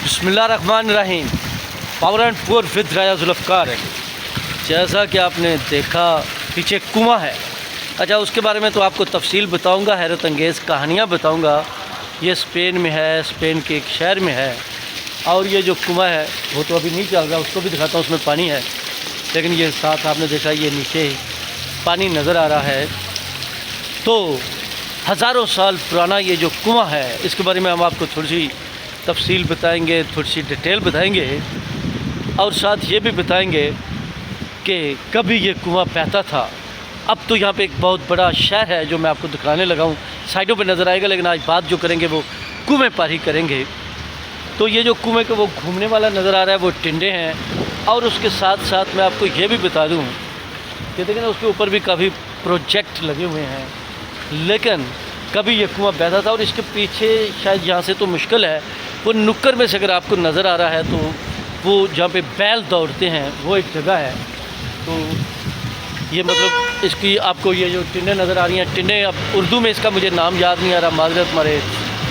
बिस्मिल्लाहिर्रहमानिर्रहीम। Power and poor with राया जुल्फ़कार है। जैसा कि आपने देखा पीछे कुआं है। अच्छा, उसके बारे में तो आपको तफसील बताऊंगा, हैरत अंगेज़ कहानियाँ बताऊंगा। ये स्पेन में है, स्पेन के एक शहर में है। और ये जो कुआं है वो तो अभी नहीं चल रहा, उसको भी दिखाता हूँ, उसमें पानी है। लेकिन ये साथ आपने देखा ये नीचे पानी नज़र आ रहा है। तो हज़ारों साल पुराना ये जो कुआं है, इसके बारे में हम आपको थोड़ी सी तफसील बताएंगे, थोड़ी सी डिटेल बताएंगे और साथ ये भी बताएंगे कि कभी ये कुआं बहता था। अब तो यहाँ पे एक बहुत बड़ा शहर है जो मैं आपको दिखाने लगा हूँ, साइडों पे नज़र आएगा। लेकिन आज बात जो करेंगे वो कुएं पर ही करेंगे। तो ये जो कुएं का वो घूमने वाला नज़र आ रहा है वो टिंडे हैं। और उसके साथ साथ मैं आपको ये भी बता दूँ कि देखिए ना, उसके ऊपर भी काफ़ी प्रोजेक्ट लगे हुए हैं। लेकिन कभी ये कुआं बहता था। और इसके पीछे शायद यहाँ से तो मुश्किल है, वो नुक्कड़ में से अगर आपको नज़र आ रहा है तो वो जहाँ पे बैल दौड़ते हैं वो एक जगह है। तो ये मतलब इसकी आपको ये जो टिन्ने नज़र आ रही हैं, टिन्ने, अब उर्दू में इसका मुझे नाम याद नहीं आ रहा, माजरत। हमारे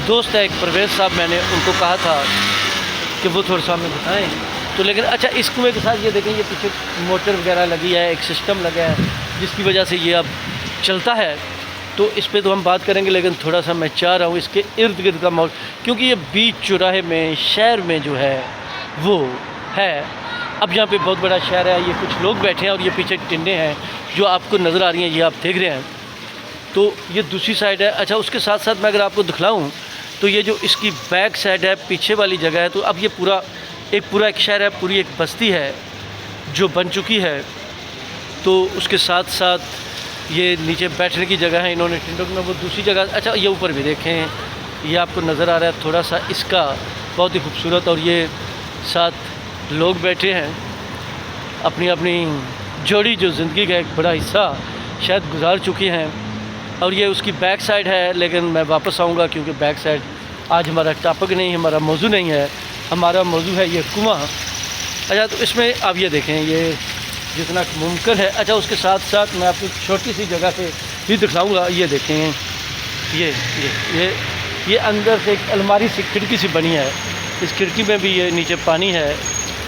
दोस्त है एक परवेज़ साहब, मैंने उनको कहा था कि वो थोड़ा सा हमें बताएँ। तो लेकिन अच्छा, इस कुएँ के साथ ये देखें, ये पीछे मोटर वगैरह लगी है, एक सिस्टम लगा है जिसकी वजह से ये अब चलता है। तो इस पे तो हम बात करेंगे, लेकिन थोड़ा सा मैं चाह रहा हूँ इसके इर्द गिर्द का माहौल, क्योंकि ये बीच चौराहे में शहर में जो है वो है। अब यहाँ पे बहुत बड़ा शहर है, ये कुछ लोग बैठे हैं और ये पीछे टिंडे हैं जो आपको नज़र आ रही हैं, ये आप देख रहे हैं। तो ये दूसरी साइड है। अच्छा, उसके साथ साथ मैं अगर आपको दिखलाऊँ तो ये जो इसकी बैक साइड है, पीछे वाली जगह है। तो अब ये पूरा एक शहर है, पूरी एक बस्ती है जो बन चुकी है। तो उसके साथ साथ ये नीचे बैठने की जगह है इन्होंने टिंडों में, वो दूसरी जगह। अच्छा, ये ऊपर भी देखें, ये आपको नज़र आ रहा है थोड़ा सा इसका, बहुत ही खूबसूरत। और ये साथ लोग बैठे हैं, अपनी अपनी जोड़ी जो ज़िंदगी का एक बड़ा हिस्सा शायद गुजार चुकी हैं। और ये उसकी बैक साइड है। लेकिन मैं वापस आऊँगा क्योंकि बैक साइड आज हमारा टॉपिक नहीं, हमारा मौजू नहीं है। हमारा मौजू है ये कुआं। अच्छा, तो इसमें आप ये देखें, ये जितना मुमकिन है। अच्छा, उसके साथ साथ मैं आपको छोटी सी जगह से भी दिखाऊंगा। ये देखें, ये अंदर से एक अलमारी सी खिड़की सी बनी है। इस खिड़की में भी ये नीचे पानी है,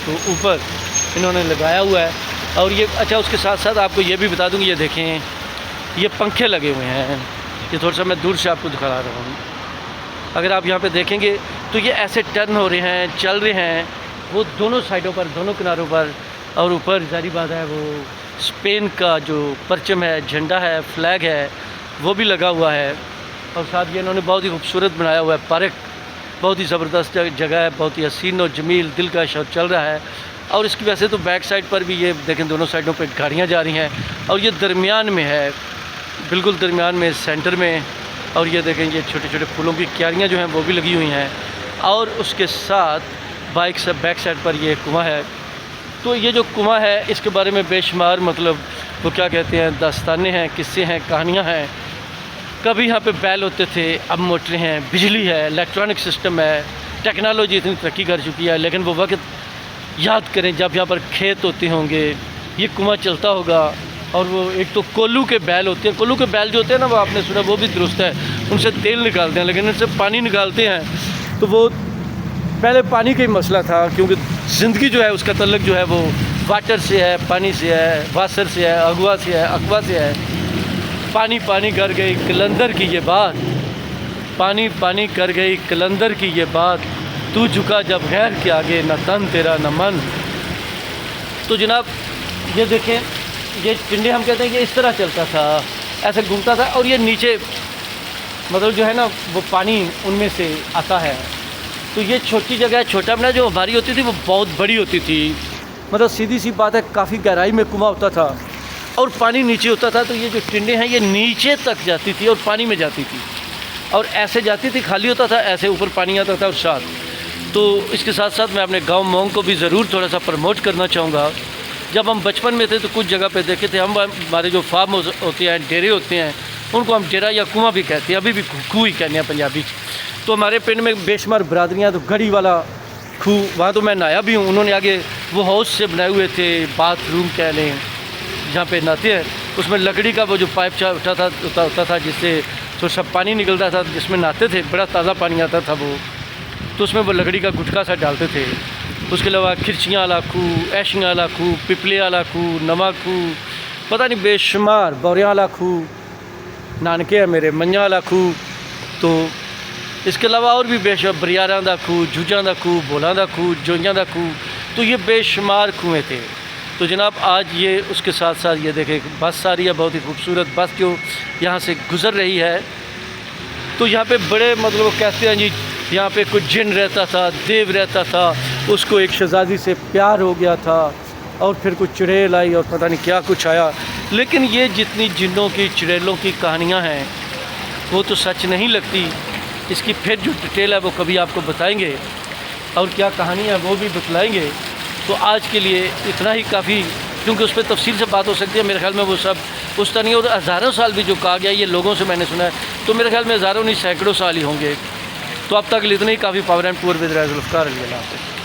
तो ऊपर इन्होंने लगाया हुआ है। और ये अच्छा, उसके साथ साथ आपको ये भी बता दूँगी, ये देखें, ये पंखे लगे हुए हैं। ये थोड़ा सा मैं दूर से आपको दिखा रहा हूँ। अगर आप यहाँ पे देखेंगे तो ये ऐसे टर्न हो रहे हैं, चल रहे हैं, वो दोनों साइडों पर, दोनों किनारों पर। और ऊपर जारी बात है वो स्पेन का जो परचम है, झंडा है, फ्लैग है, वो भी लगा हुआ है। और साथ ये इन्होंने बहुत ही खूबसूरत बनाया हुआ है पार्क, बहुत ही ज़बरदस्त जगह है, बहुत ही हसीन और जमील, दिलकश और चल रहा है। और इसकी वैसे तो बैक साइड पर भी ये देखें, दोनों साइडों पे गाड़ियाँ जा रही हैं। और ये दरमियान में है, बिल्कुल दरमियान में, सेंटर में। और ये देखें, ये छोटे छोटे फूलों की क्यारियाँ जो हैं वो भी लगी हुई हैं। और उसके साथ बाइक से बैक साइड पर ये कुआं है। तो ये जो कुआं है इसके बारे में बेशुमार, मतलब वो क्या कहते हैं, दास्तानें हैं, किस्से हैं, कहानियाँ हैं। कभी यहाँ पे बैल होते थे, अब मोटरें हैं, बिजली है, इलेक्ट्रॉनिक सिस्टम है, टेक्नोलॉजी इतनी तरक्की कर चुकी है। लेकिन वो वक्त याद करें जब यहाँ पर खेत होते होंगे, ये कुआं चलता होगा। और वो एक तो कोल्लू के बैल होते हैं, कोल्लू के बैल जो होते हैं ना, वो आपने सुना, वो भी दुरुस्त है, उनसे तेल निकालते हैं। लेकिन उनसे पानी निकालते हैं तो वो पहले पानी का ही मसला था, क्योंकि ज़िंदगी जो है उसका तल्लुक़ जो है वो वाटर से है, पानी से है, वासर से है, अगवा से है, अकवा से है। पानी पानी कर गई कलंदर की ये बात, पानी पानी कर गई कलंदर की ये बात, तू झुका जब गैर के आगे, न तन तेरा न मन। तो जनाब ये देखें, ये टिंडे हम कहते हैं कि इस तरह चलता था, ऐसे घूमता था। और ये नीचे मतलब जो है ना, वो पानी उनमें से आता है। तो ये छोटी जगह, छोटा अपना जो हमारी होती थी वो बहुत बड़ी होती थी। मतलब सीधी सी बात है, काफ़ी गहराई में कुआं होता था और पानी नीचे होता था। तो ये जो टिंडे हैं ये नीचे तक जाती थी और पानी में जाती थी, और ऐसे जाती थी, खाली होता था, ऐसे ऊपर पानी आता था और साथ। तो इसके साथ साथ मैं अपने गांव मोंग को भी ज़रूर थोड़ा सा प्रमोट करना चाहूँगा। जब हम बचपन में थे तो कुछ जगह पे देखे थे हम, हमारे जो फार्म होते हैं, डेरे होते हैं, उनको हम डेरा या कुआं भी कहते हैं, अभी भी खूह ही कहते हैं पंजाबी। तो हमारे पिंड में बेशुमार बरादरियाँ, तो गढ़ी वाला खूह, वहाँ तो मैं नहाया भी हूँ। उन्होंने आगे वो हाउस से बनाए हुए थे, बाथरूम कह लें, जहाँ पे नहाते हैं, उसमें लकड़ी का वो जो पाइप होता था जिससे थोड़ा सा पानी निकलता था, जिसमें नहाते थे, बड़ा ताज़ा पानी आता था वो। तो उसमें वो लकड़ी का गुटखा सा डालते थे। उसके अलावा खिरचियाँ वाला खूह, ऐशियाँ वाला खूह, पिपले वाला खूह, नमक खूह, पता नहीं बेशुमार, बौरियाँ वाला खूह, नानके है मेरे, मंझा वाला खूह। तो इसके अलावा और भी बेशुमार, बरियारां दा खूह, जूझां दा खूह, बोलां दा खूह, जोइयां दा खूह, तो ये बेशुमार कुएँ थे। तो जनाब आज ये उसके साथ साथ ये देखें बस आ रही है, बहुत ही खूबसूरत बस जो यहाँ से गुज़र रही है। तो यहाँ पे बड़े मतलब वो कहते हैं जी, यहाँ पे कुछ जिन रहता था, देव रहता था, उसको एक शहज़ादी से प्यार हो गया था और फिर कुछ चुड़ैल आई और पता नहीं क्या कुछ आया। लेकिन ये जितनी जिन्नों की, चुड़ैलों की कहानियाँ हैं वो तो सच नहीं लगती। इसकी फिर जो डिटेल है वो कभी आपको बताएंगे और क्या कहानी है वो भी बतलाएंगे। तो आज के लिए इतना ही काफ़ी, क्योंकि उस पर तफसील से बात हो सकती है। मेरे ख्याल में वो सब उस तरह नहीं होता। हज़ारों साल भी जो कहा गया ये लोगों से मैंने सुना है, तो मेरे ख्याल में हज़ारों नहीं सैकड़ों साल ही होंगे। तो अब तक इतना ही काफ़ी। Power and poor with Zulfikar Ali.